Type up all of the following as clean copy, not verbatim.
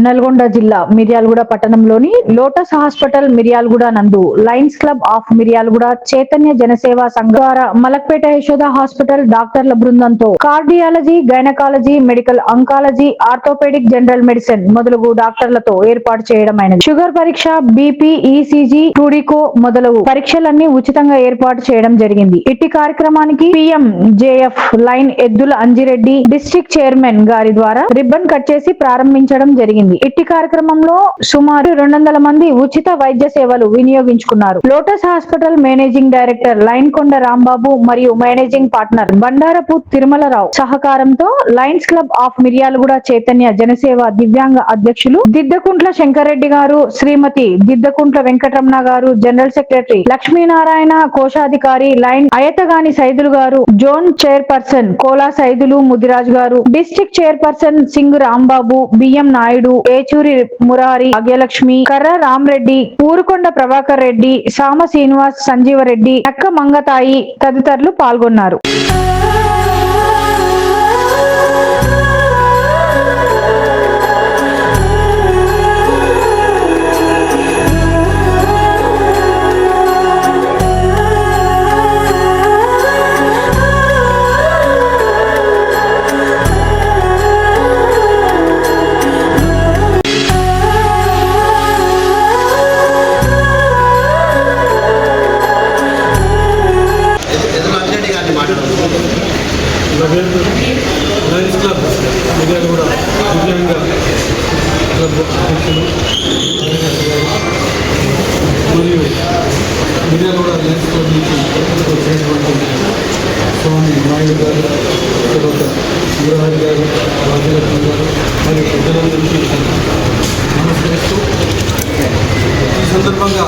నల్గొండ జిల్లా మిర్యాలగూడ పట్టణంలోని lotus hospital Miryalaguda నందు lions club of Miryalaguda Chaitanya Janaseva Sangham ద్వారా మలక్పేట యశోద హాస్పిటల్ డాక్టర్ల బృందంతో cardiology, gynaecology, medical oncology, orthopaedic, general medicine మొదలగు డాక్టర్లతో ఏర్పాటు చేయడమైనది. షుగర్ పరీక్ష, బీపీ, ఈసీజీ, టూడికో మొదలగు పరీక్షలన్నీ ఉచితంగా ఏర్పాటు చేయడం జరిగింది. ఇట్టి కార్యక్రమానికి PMJF లైన్ ఎద్దుల అంజిరెడ్డి డిస్ట్రిక్ట్ చైర్మన్ గారి ద్వారా రిబ్బన్ కట్ చేసి ప్రారంభించడం జరిగింది. ఇట్టి కార్యక్రమంలో సుమారు 200 మంది ఉచిత వైద్య సేవలు వినియోగించుకున్నారు. Lotus hospital managing director Lion Konda Rambabu మరియు మేనేజింగ్ పార్ట్నర్ బండారపు తిరుమలరావు సహకారంతో lions club of Miryalaguda Chaitanya Janaseva దివ్యాంగ అధ్యక్షులు దిద్దకుంట్ల శంకర్రెడ్డి గారు, శ్రీమతి దిద్దకుంట్ల వెంకటరమణ గారు, జనరల్ సెక్రటరీ లక్ష్మీనారాయణ, కోశాధికారి లైన్ అయతగాని సైదులు గారు, జోన్ చైర్పర్సన్ కోలా సైదులు ముదిరాజు గారు, district chairperson Singh Rambabu, BM Naidu, Yechury Murari, Bhagyalakshmi, కర్ర రామరెడ్డి, ఊరుకొండ ప్రభాకర్ రెడ్డి, సామ శ్రీనివాస్, సంజీవరెడ్డి, నక్క మంగతాయి తదితరులు పాల్గొన్నారు. లయన్స్ క్లబ్ మిర్యాలగూడ దివ్యాంగ క్లబ్ అధ్యక్షులు మరియు మిర్యాలగూడ లయన్స్ క్లబ్ నుంచి చేసినటువంటి స్వామి నాయుడు గారు, తర్వాత మురహరి గారు, రాజలక్ష్మి గారు మరియు పెద్దలందరికీ నమస్కరిస్తూ ఈ సందర్భంగా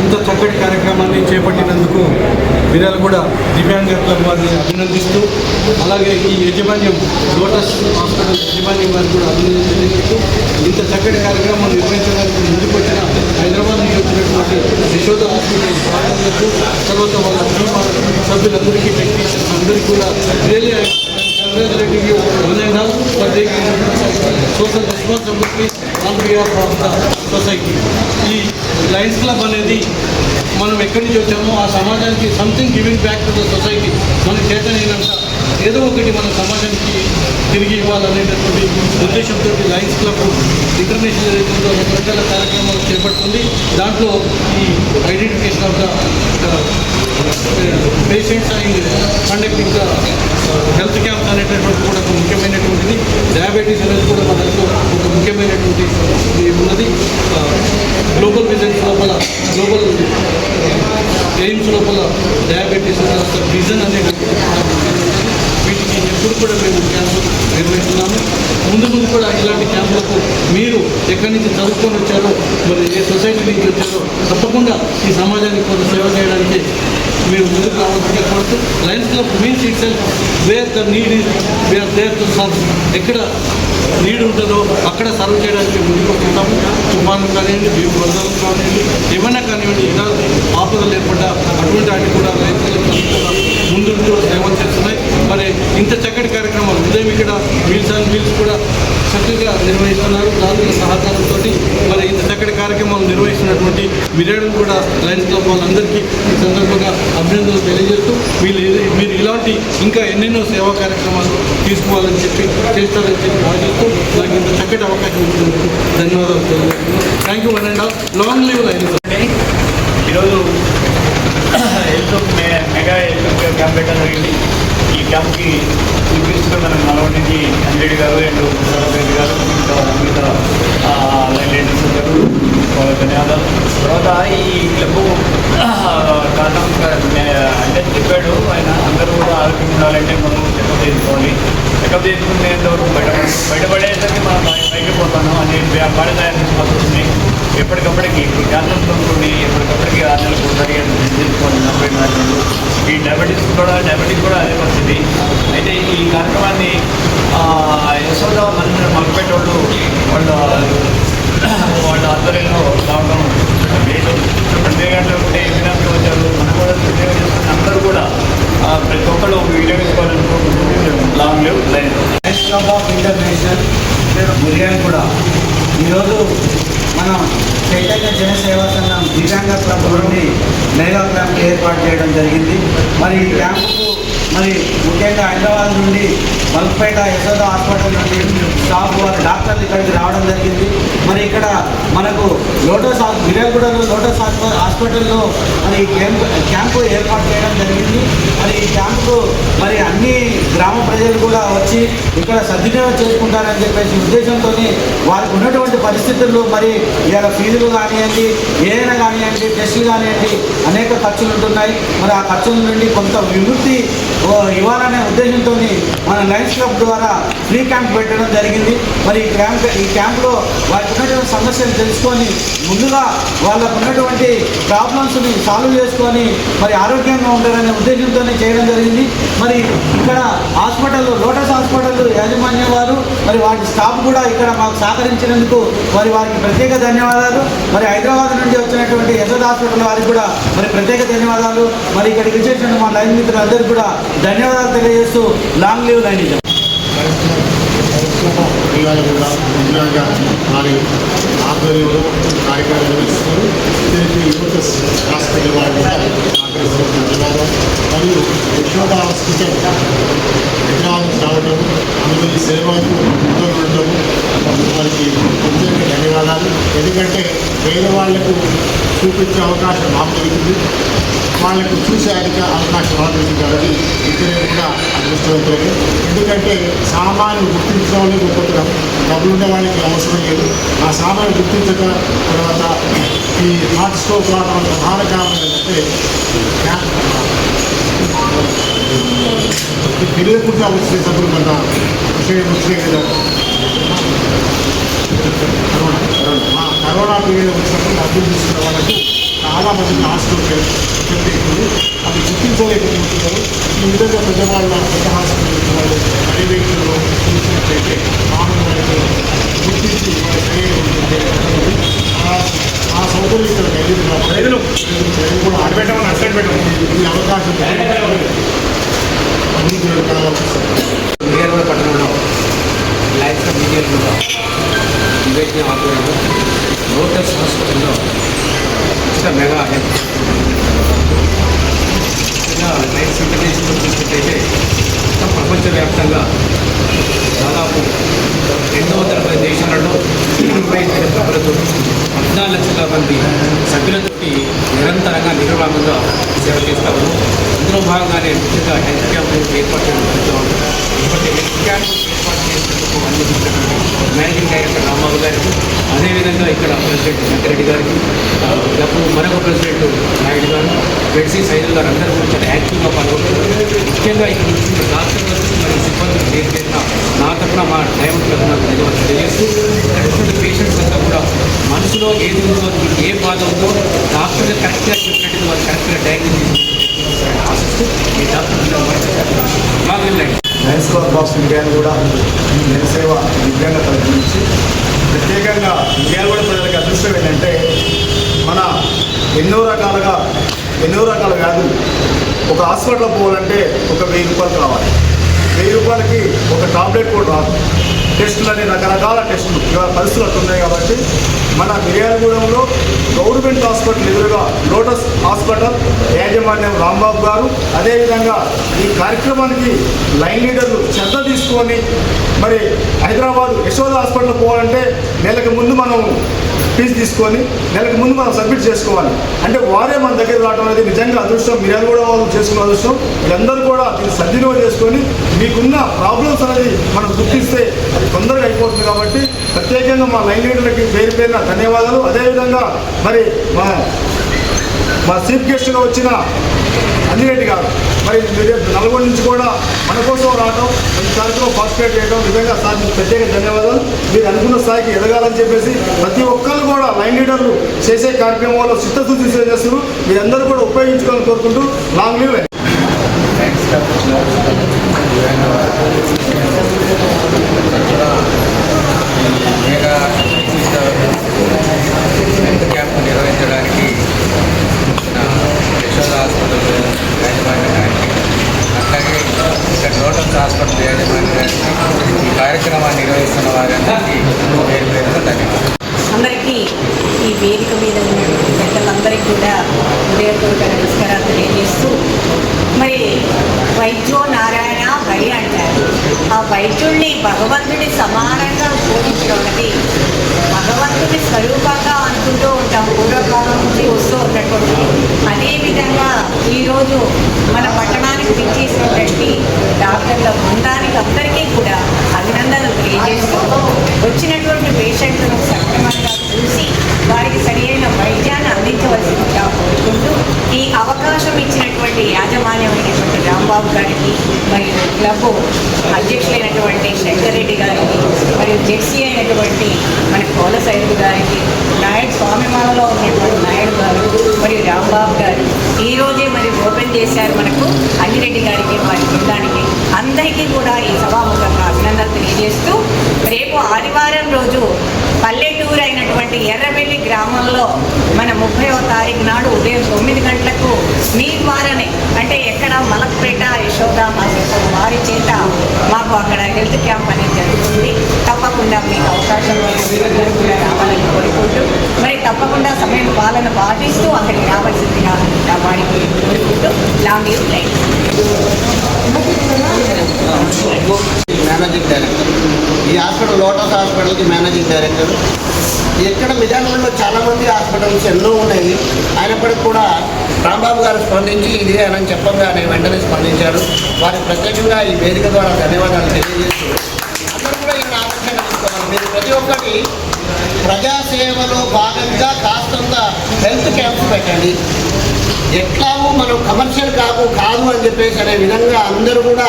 ఇంత చక్కటి కార్యక్రమాన్ని చేపట్టినందుకు మిర్యాలగూడ దివ్యాంగ క్లబ్ వారిని అభినందిస్తూ, అలాగే ఈ యజమాన్యం లోటస్ హాస్పిటల్ యజమాన్యం వారిని కూడా అభినందిస్తూ ఇంత చక్కటి కార్యక్రమం నిర్వహించడానికి ముందుకు వచ్చిన హైదరాబాద్ నుంచి వచ్చినటువంటి యశోద హాస్పిటల్ బాధితులకు, తర్వాత వాళ్ళ టీం సభ్యులందరికీ, టెక్నీషియన్స్ అందరికీ కూడా really congratulating you one and all for taking social responsibility on behalf of the society. ఈ లయన్స్ క్లబ్ అనేది మనం ఎక్కడి నుంచి వచ్చామో ఆ సమాజానికి something giving back to the society మన చేతనైనంత ఏదో ఒకటి మన సమాజానికి తిరిగి ఇవ్వాలనేటటువంటి ఉద్దేశంతో లయన్స్ క్లబ్ ఇంటర్నేషనల్ రేంజ్లో రకరకాల కార్యక్రమాలు చేపడుతుంది. దాంట్లో ఈ identification of the patients and conducting the health camps అనేటటువంటి కూడా ఒక ముఖ్యమైనటువంటిది. డయాబెటీస్ అనేది కూడా మన దాంట్లో ఒక ముఖ్యమైనటువంటి ఉన్నది. గ్లోబల్ విజన్స్ లోపల, గ్లోబల్ ఎయిమ్స్ లోపల డయాబెటీస్ విజన్ అనేటటువంటి వీటికి ఎప్పుడు కూడా మేము క్యాంపు నిర్వహిస్తున్నాము. ముందు కూడా ఇలాంటి క్యాంపులకు మీరు ఎక్కడి నుంచి చదువుకొని వచ్చారో, మరి ఏ సొసైటీ నుంచి వచ్చారో తప్పకుండా ఈ సమాజానికి కొంత సేవ చేయడానికి మీరు ముందుకు రావాల్సిందిగా కోరుతూ, Lions Club means itself where the need is where there to serve. ఎక్కడ నీడ్ ఉంటుందో అక్కడ సర్వ్ చేయడానికి ముందుకు వస్తున్నాము. తుఫాను కానివ్వండి, భీము వరదలు కానివ్వండి, ఏమైనా కానివ్వండి, ఇలా ఆపదలు ఏర్పడ్డా అటువంటి వాటికి కూడా లయన్స్ క్లబ్ ముందు సేవలు చేస్తున్నాయి. మరి ఇంత చక్కటి కార్యక్రమాలు ఉదయం ఇక్కడ మీల్స్ అండ్ మీల్స్ కూడా చక్కగా నిర్వహిస్తున్నారు. దాని సహకారంతో మరి ఇంత చక్కటి కార్యక్రమాలు నిర్వహిస్తున్నటువంటి మిర్యాలగూడ లయన్స్ క్లబ్ వాళ్ళందరికీ ఈ సందర్భంగా అభినందనలు తెలియజేస్తూ మీరు ఇలాంటి ఇంకా ఎన్నెన్నో సేవా కార్యక్రమాలు తీసుకోవాలని చెప్పి చేస్తారని చెప్పి ఆశిస్తూ నాకు ఇంత చక్కటి అవకాశం ఇచ్చినందుకు ధన్యవాదాలు తెలియజేస్తున్నాను. Thank you. One and all long live Lions. ఈరోజు మెగా హెల్త్ క్యాంప్ పెట్టడం జరిగింది. ఈ క్యాంప్కి చూపిస్తూ మన నల్గొండ నుంచి అంజరెడ్డి గారు అండ్ రెడ్డి గారు మిగతా లైన్స్ గారు ధన్యవాదాలు. తర్వాత ఈ క్లబ్ కారణం అంటే చెప్పాడు ఆయన, అందరూ కూడా ఆరోగ్యం ఉండాలంటే మనం చెకప్ చేసుకోవాలి. చెకప్ చేసుకునేంతవరకు బయటపడేసరికి మనం పైకి పోతాను అని బాడీ తయారు చేసుకోవాల్సి ఎప్పటికప్పటికి ఇప్పుడు క్యాన్సర్తో కూడి ఎప్పటికప్పటికి 6 నెలలకు ఒకసారి చేసుకోవాలి. 40 ఈ డయాబెటీస్ కూడా అదే పరిస్థితి. అయితే ఈ కార్యక్రమాన్ని యశోద మలపేట వాళ్ళ ఆధ్వర్యంలో రావడం లేదు. 2 గంటలు ఉంటే వినానికి వచ్చారు. మనం కూడా వినియోగిస్తున్న అందరూ కూడా ప్రతి ఒక్కరు వినియోగించుకోవాలనుకుంటున్నాం. Long live lions club of international Miryalaguda mega camp ఏర్పాటు చేయడం జరిగింది. మరి ఈ క్యాంపుకు మరి ముఖ్యంగా హైదరాబాద్ నుండి మల్క్పేట యశోద హాస్పిటల్ నుండి స్టాఫ్ వారి డాక్టర్లు ఇక్కడికి రావడం జరిగింది. మరి ఇక్కడ మనకు మిర్యాలగూడలో లోటస్ హాస్పిటల్లో మరి క్యాంపు ఏర్పాటు చేయడం జరిగింది. మరి ఈ క్యాంపుకు మరి అన్ని గ్రామ ప్రజలు కూడా వచ్చి ఇక్కడ సద్వినియోగం చేసుకుంటారని చెప్పేసి ఉద్దేశంతో వారికి ఉన్నటువంటి పరిస్థితుల్లో మరి ఇవాళ ఫీజులు కానివ్వండి, ఏదైనా కానివ్వండి, టెస్టులు కానివ్వండి, అనేక ఖర్చులు ఉంటున్నాయి. మరి ఆ ఖర్చుల నుండి కొంత విముక్తి ఇవ్వాలనే ఉద్దేశంతో మన లయన్స్ క్లబ్ ద్వారా ఫ్రీ క్యాంప్ పెట్టడం జరిగింది. మరి ఈ క్యాంప్లో వారికి ఉన్నటువంటి సమస్యలు తెలుసుకొని ముందుగా వాళ్ళకు ఉన్నటువంటి ప్రాబ్లమ్స్ని సాల్వ్ చేసుకొని మరి ఆరోగ్యంగా ఉండాలనే ఉద్దేశంతోనే చేయడం జరిగింది. మరి ఇక్కడ హాస్పిటల్లో లోటస్ హాస్పిటల్ యాజమాన్యం వారు మరి వాటి స్టాఫ్ కూడా ఇక్కడ మాకు సహకరించినందుకు వారికి ప్రత్యేక ధన్యవాదాలు. మరి హైదరాబాద్ నుండి వచ్చినటువంటి యశోద హాస్పిటల్ వారికి కూడా మరి ప్రత్యేక ధన్యవాదాలు. మరి ఇక్కడికి వచ్చేసిన మా లైన్ మిత్రులందరికీ కూడా ధన్యవాదాలు తెలియజేస్తూ లాంగ్ లీవ్ లైనిజం. వారి ఆధ్వర్యంలో కార్యక్రమం నిర్వహిస్తున్నారు. దీనికి యూనివర్స్ హాస్పిటల్ వారు కూడా ధన్యవాదాలు. మరియు యశోద హాస్పిటల్ హైదరాబాద్ రావడం, అందులో ఈ సేవలకు ఉండడం వారికి ప్రత్యేక ధన్యవాదాలు. ఎందుకంటే పేదవాళ్లకు చూపించే అవకాశం మాకు దొరికింది, వాళ్ళకు చూసే అవకాశం మాకు దొరికింది. కాబట్టి ఇద్దరు కూడా అదృష్టవంతులే. ఎందుకంటే సామాన్లు గుర్తించడం గొప్పతనం, డబ్బులు ఉండే వాళ్ళకి అవసరం లేదు. ఆ సామాన్లు గుర్తించక తర్వాత ఈ హార్ట్ స్ట్రోక్ రావడం ప్రధాన కారణం ఏంటంటే పిల్లలు కూడా వచ్చేటప్పుడు మన వచ్చినాయి కదా, కరోనా పీరియడ్ వచ్చినప్పుడు డబ్బులు తీసుకున్న వాళ్ళకు చాలామంది హాస్పిటల్ ఎఫెక్ట్ అది గుర్తించలేకపోతున్నారు. ఈ విధంగా పెద్ద హాస్పిటల్ వాళ్ళు పర్యవేక్షణలో చూసినట్లయితే మామూలు వాళ్ళకి గుర్తించి ఆ సౌకర్యం ఇక్కడ కలిగింది కూడా ఈ అవకాశం మిర్యాలగూడ పట్టణంలో లైఫ్ మిర్యాలగూడ నివేదిక ఆధ్వర్యంలో లోటస్ హాస్పిటల్లో మెగా హెల్త్ లైఫ్ ఇంటర్నేషనల్ చూసినట్టయితే ప్రపంచవ్యాప్తంగా దాదాపు 210 దేశాలలో 25 సభ్యులతో 14 లక్షల మంది సభ్యులతోటి నిరంతరంగా నిర్వాహంగా సేవ చేస్తాము. అందులో భాగంగానే ముఖ్యంగా హెల్త్ క్యాంప్ ఏర్పాటు చేయడం జరుగుతూ ఇప్పటి హెల్త్ క్యాంప్ ఏర్పాటు చేసినందుకు అందించినటువంటి మేనేజింగ్ డైరెక్టర్ రాంబాబు గారికి, అదేవిధంగా ఇక్కడ ప్రెసిడెంట్ శంకరెడ్డి గారికి, మరొక ప్రెసిడెంట్ నాయుడు గారు, బెడ్సీ సైదులు గారు అందరూ కూడా చాలా యాక్టివ్గా పాల్గొంటున్నారు. ముఖ్యంగా ఇక్కడ వచ్చిన డాక్టర్లకు మరియు సిబ్బందులు నేర్పిన నా తరఫున మా డైవర్లకు నాకు ధన్యవాదాలు తెలియజేస్తూ, ఇక్కడ వచ్చిన పేషెంట్స్ అంతా కూడా మనసులో ఏది ఉందో, ఏ బాధ ఉందో డాక్టర్లు కరెక్ట్గా చెప్పినట్టు వాళ్ళు కరెక్ట్గా డయాగ్నోస్ ఆశిస్తూ ఈ doctor lions club of Miryalaguda Janaseva దివ్యాంగ తరఫు నుంచి ప్రత్యేకంగా మిర్యాలగూడ ప్రజలకు అదృష్టం ఏంటంటే మన ఎన్నో రకాల వ్యాధులు ఒక హాస్పిటల్లో పోవాలంటే ఒక 1000 రూపాయలు కావాలి. 1000 రూపాయలకి ఒక టాబ్లెట్ కూడా రాదు. టెస్టులు అనే రకరకాల టెస్టులు ఇవాళ పరిస్థితులు ఉన్నాయి. కాబట్టి మన మిర్యాలగూడెంలో గవర్నమెంట్ హాస్పిటల్ ఎదురుగా లోటస్ హాస్పిటల్ యాజమాన్యం రాంబాబు గారు, అదేవిధంగా ఈ కార్యక్రమానికి లైన్ లీడర్లు శ్రద్ధ తీసుకొని మరి హైదరాబాద్ యశోద హాస్పిటల్ పోవాలంటే నెలకు ముందు మనం ఫీజు తీసుకొని నెలకు ముందు మనం సబ్మిట్ చేసుకోవాలి. అంటే వారే మన దగ్గర రావడం అనేది నిజంగా అదృష్టం. మిర్యాలగూడ వాళ్ళు చేసుకున్న అదృష్టం. వీళ్ళందరూ కూడా దీన్ని సద్వినియోగం చేసుకొని మీకున్న ప్రాబ్లమ్స్ అనేది మనం గుర్తిస్తే అది తొందరగా అయిపోతుంది. కాబట్టి ప్రత్యేకంగా మా లైన్ లీడర్లకి పేరు పేరున ధన్యవాదాలు. అదేవిధంగా మరి మా చీఫ్ గెస్ట్గా వచ్చిన అంజిరెడ్డి గారు మరి నల్గొండ నుంచి కూడా మన కోసం రావడం, ఈ కార్యక్రమం పార్టిసిపేట్ చేయడం నిజంగా సార్ మీకు ప్రత్యేక ధన్యవాదాలు. మీరు అనుకున్న స్థాయికి ఎదగాలని చెప్పేసి ప్రతి ఒక్కరు కూడా లైన్ లీడర్లు చేసే కార్యక్రమంలో చిత్తశుద్ధి చేస్తున్నారు. మీరందరూ కూడా ఉపయోగించుకోవాలని కోరుకుంటూ లాంగ్ లీవ్. హెల్త్ క్యాంప్ నిర్వహించడానికి యశోద హాస్పిటల్ యాజమాన్య గారికి, అట్లాగే ఇక్కడ లోటస్ హాస్పిటల్ యాజమాన్య గారికి, ఈ కార్యక్రమాన్ని నిర్వహిస్తున్న వారందరికీ పేరు పేరున ధన్యవాదాలు. అందరికీ ఈ వేదిక మీద ఉన్నటువంటి పెద్దలందరికీ కూడా హృదయపూర్వక భగవంతుడి సమానంగా పూజించడం అనేది భగవంతుడి స్వరూపంగా అనుకుంటూ ఉంటాం పూర్వకాలం నుంచి వస్తూ ఉన్నటువంటి. అదేవిధంగా ఈరోజు మన పట్టణానికి విచ్చేసినటువంటి డాక్టర్ల బృందానికి అందరికీ కూడా అభినందనలు తెలియజేస్తూ వచ్చినటువంటి పేషెంట్లను సక్రమంగా చూసి వారికి సరియైన వైద్యాన్ని అందించవలసిందిగా కోరుకుంటూ ఈ అవకాశం ఇచ్చినటువంటి యాజమాన్యమైనటువంటి రాంబాబు గారికి మరియు క్లబ్ అధ్యక్షులైనటువంటి శంకర్ రెడ్డి గారికి మరియు జెర్సీ అయినటువంటి మన కోల సైదు గారికి నాయుడు స్వామిమాలలో ఉన్నటువంటి నాయుడు గారు మరియు రాంబాబు గారు ఈరోజే మరి ఓపెన్ చేశారు మనకు అన్నిరెడ్డి గారికి వారి బృందానికి అందరికీ కూడా ఈ సభాముఖంగా అభినందనలు తెలియజేస్తూ రేపు ఆదివారం రోజు పల్లెటూరు అయినటువంటి ఎర్రబెల్లి గ్రామంలో మన 30వ తారీఖు నాడు ఉదయం 9 గంటలకు మీ ద్వారానే అంటే ఎక్కడ మలక్పేట యశోద వారి చేత మాకు అక్కడ హెల్త్ క్యాంప్ అనేది జరుగుతుంది. తప్పకుండా మీకు అవకాశం కూడా రావాలని కోరుకుంటూ మరి తప్పకుండా సమయం పాలన పాటిస్తూ అక్కడికి రావాల్సిందిగా వారికి కోరుకుంటూ long you life. Managing director ఈ హాస్పిటల్ లోటస్ హాస్పిటల్కి మేనేజింగ్ డైరెక్టర్. ఇక్కడ మిర్యాలగూడలో చాలామంది హాస్పిటల్స్ ఎన్నో ఉన్నాయి. అయినప్పటికీ కూడా రాంబాబు గారు స్పందించి ఇది అని చెప్పగానే వెంటనే స్పందించారు. వారికి ప్రత్యేకంగా ఈ వేదిక ద్వారా ధన్యవాదాలు తెలియజేస్తూ అందరూ కూడా ఇక్కడ ఆదర్శంగా తీసుకోవాలి. మీరు ప్రతి ఒక్కటి ప్రజాసేవలో భాగంగా కాస్తంత హెల్త్ క్యాంప్స్ పెట్టండి. ఎట్లాగో మనం కమర్షియల్ కాదు అని చెప్పేసి అనే విధంగా అందరూ కూడా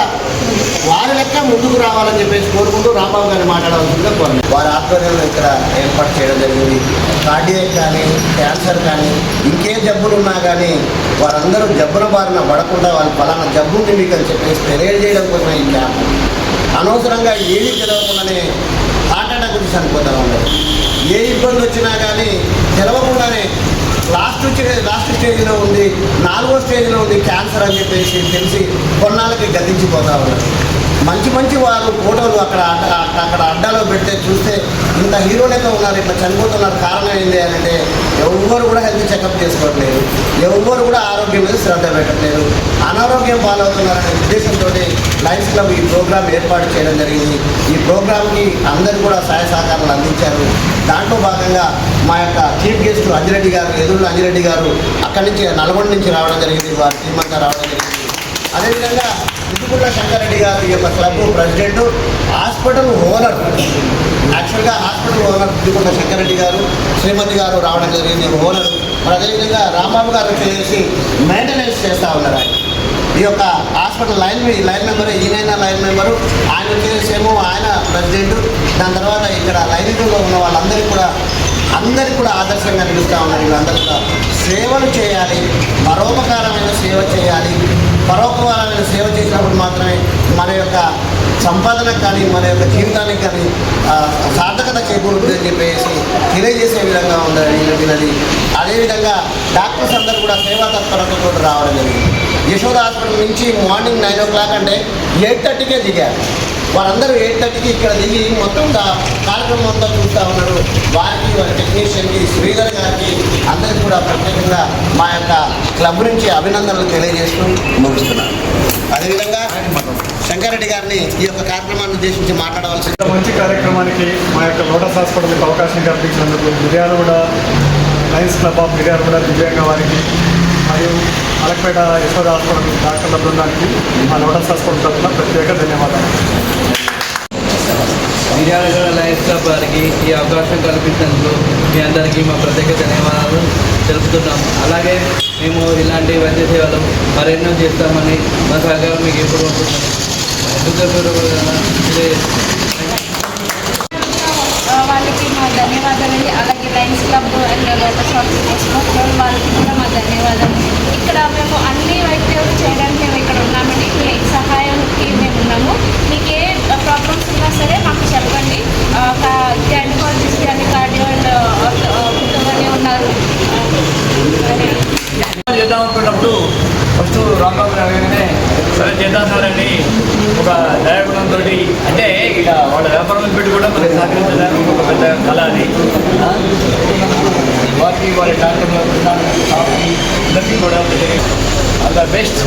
వారి లెక్క ముందుకు రావాలని చెప్పేసి కోరుకుంటూ రాంబాబు గారిని మాట్లాడవలసిందిగా కోరుకుంటున్నాను. వారి ఆధ్వర్యంలో ఇక్కడ ఏర్పాటు చేయడం జరిగింది. కార్డియాక్ కానీ క్యాన్సర్ కానీ ఇంకే జబ్బులు ఉన్నా కానీ వారందరూ జబ్బుల బారిన పడకుండా వాళ్ళు ఫలానా జబ్బు ఉంది మీకు అని చెప్పేసి తెలియజేయడం కోసం ఈ క్యాంప్. అనవసరంగా ఏమీ తెలవకుండానే హార్ట్ అటాక్ వచ్చి చనిపోతూ ఉన్నారు. ఏ ఇబ్బంది వచ్చినా కానీ తెలవకుండానే లాస్ట్ స్టేజ్లో ఉంది, 4వ స్టేజ్లో ఉంది క్యాన్సర్ అని చెప్పేసి తెలిసి కొన్నాళ్ళకి గతించిపోతూ ఉన్నారు. మంచి వారు ఫోటోలు అక్కడ అడ్డాలో పెడితే చూస్తే ఇంత హీరోలైతే ఉన్నారు, ఇట్లా చనిపోతున్నారు. కారణం ఏంటి అని అంటే ఎవ్వరు కూడా హెల్త్ చెకప్ చేసుకోవట్లేదు, ఎవ్వరు కూడా ఆరోగ్యం మీద శ్రద్ధ పెట్టట్లేదు, అనారోగ్యం పాలవుతున్నారనే ఉద్దేశంతో లయన్స్ క్లబ్ ఈ ప్రోగ్రాం ఏర్పాటు చేయడం జరిగింది. ఈ ప్రోగ్రాంకి అందరూ కూడా సహాయ సహకారాలు అందించారు. దాంట్లో భాగంగా మా యొక్క చీఫ్ గెస్ట్ అంజిరెడ్డి గారు, ఎదురుల అంజిరెడ్డి గారు అక్కడి నుంచి నల్గొండ నుంచి రావడం జరిగింది, వారి టీం అంతా రావడం జరిగింది. అదేవిధంగా ఇటుకుళ్ళ శంకర్ రెడ్డి గారు ఈ యొక్క క్లబ్ ప్రెసిడెంట్, హాస్పిటల్ ఓనర్, యాక్చువల్గా హాస్పిటల్ ఓనర్ ఇటుకుళ్ళ శంకర్ రెడ్డి గారు, శ్రీమతి గారు రావడం జరిగింది ఓనరు. మరి అదేవిధంగా రాంబాబు గారు వచ్చేసి మెయింటెనెన్స్ చేస్తూ ఉన్నారు. ఈ యొక్క హాస్పిటల్ లైన్ మెంబర్, ఈయన లైన్ మెంబరు, ఆయన వచ్చేసేమో ఆయన ప్రెసిడెంట్. దాని తర్వాత ఇక్కడ లైనింగ్లో ఉన్న వాళ్ళందరికీ కూడా ఆదర్శంగా నిలుస్తూ ఉన్నారు. వీళ్ళందరూ కూడా సేవలు చేయాలి, పరోపకారమైన సేవ చేయాలి. పరోపకారమైన సేవ చేసినప్పుడు మాత్రమే మన యొక్క సంపాదనకు కానీ మన యొక్క జీవితానికి కానీ సార్థకత చేకూరుతుందని చెప్పేసి తెలియజేసే విధంగా ఉన్నది. అదేవిధంగా డాక్టర్స్ అందరూ కూడా సేవా తత్పరతతో రావడం జరిగింది. యశోద హాస్పిటల్ నుంచి మార్నింగ్ 9 o'clock అంటే 8:30కే దిగారు. వారందరూ 8:30కి ఇక్కడ దిగి మొత్తం కార్యక్రమం అంతా చూస్తూ ఉన్నారు. వారికి, వారి టెక్నీషియన్కి, శ్రీధర్ గారికి అందరికీ కూడా ప్రత్యేకంగా మా యొక్క క్లబ్ నుంచి అభినందనలు తెలియజేస్తూ ముగిస్తున్నాను. అదేవిధంగా శంకర్ రెడ్డి గారిని ఈ యొక్క కార్యక్రమాన్ని ఉద్దేశించి మాట్లాడవలసింది. మంచి కార్యక్రమానికి మా యొక్క లోటస్ హాస్పిటల్కి అవకాశం కల్పించినందుకు Miryalaguda lions club of Miryalaguda దివ్యాంగ వారికి మరియు మలక్పేట యశోద హాస్పిటల్ డాక్టర్ల బృందానికి మా లోటస్ హాస్పిటల్ తరఫున ప్రత్యేక ధన్యవాదాలు. మిర్యాలగూడ లయన్స్ క్లబ్ వారికి ఈ అవకాశం కల్పించినందుకు మీ అందరికీ మా ప్రత్యేక ధన్యవాదాలు తెలుపుతున్నాము. అలాగే మేము ఇలాంటి వైద్య సేవలు మరెన్నో చేస్తామని మా సహకారం మీకు ఎప్పుడు ఉంటుందని వాళ్ళకి మా ధన్యవాదాలండి. అలాగే Lions club and lotus hospital వాళ్ళకి కూడా మా ధన్యవాదాలు. ఇక్కడ మేము అన్ని వైద్యాలు చేయడానికి మేము ఇక్కడ ఉన్నామండి. మీ సహాయానికి మేము ఉన్నాము. మీకు ఏ ప్రాబ్లమ్స్ ఉన్నా సరే మాకు చెప్పండి. గైనకాలజిస్ట్ కానీ కార్డియో అండ్ కుటుంబాన్ని ఉన్నారు. చేద్దాం అనుకున్నప్పుడు ఫస్ట్ రాంబాబు రాగానే సరే చేద్దాం సార్ అని ఒక దయాగుణంతో, అంటే ఇక వాళ్ళ వ్యాపారం పెట్టి కూడా మనకి సహకరించడానికి ఒక పెద్ద కళ అని వారికి వారి డాక్టర్లు అందరికీ కూడా ఆల్ ద బెస్ట్.